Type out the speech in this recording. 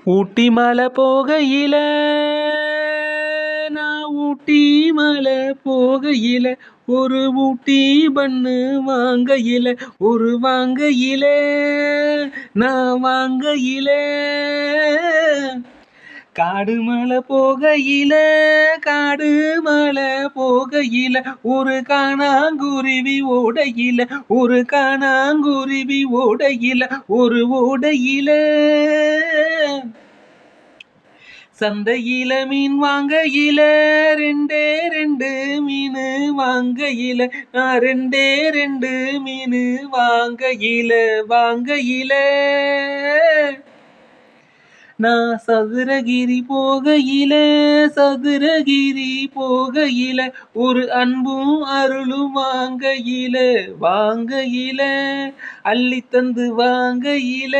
ஊட்டி மலை போகையில நான் ஊட்டி மலை போகையில ஒரு ஊட்டி பண்ணு வாங்கையில ஒரு வாங்கையில நான் வாங்கையில காடு மலை போகையில காடு மலை போகையில ஒரு காணாங்குருவி ஓடையில ஒரு காணாங்குருவி ஓடையில ஒரு ஓடையில சந்தையில மீன் வாங்கையில ரெண்டே ரெண்டு மீன் வாங்கையில நான் ரெண்டே ரெண்டு மீன் வாங்கையில நான் சதுரகிரி போகையில ஒரு அன்பும் அருளும் வாங்கையில அள்ளித்தந்து வாங்கையில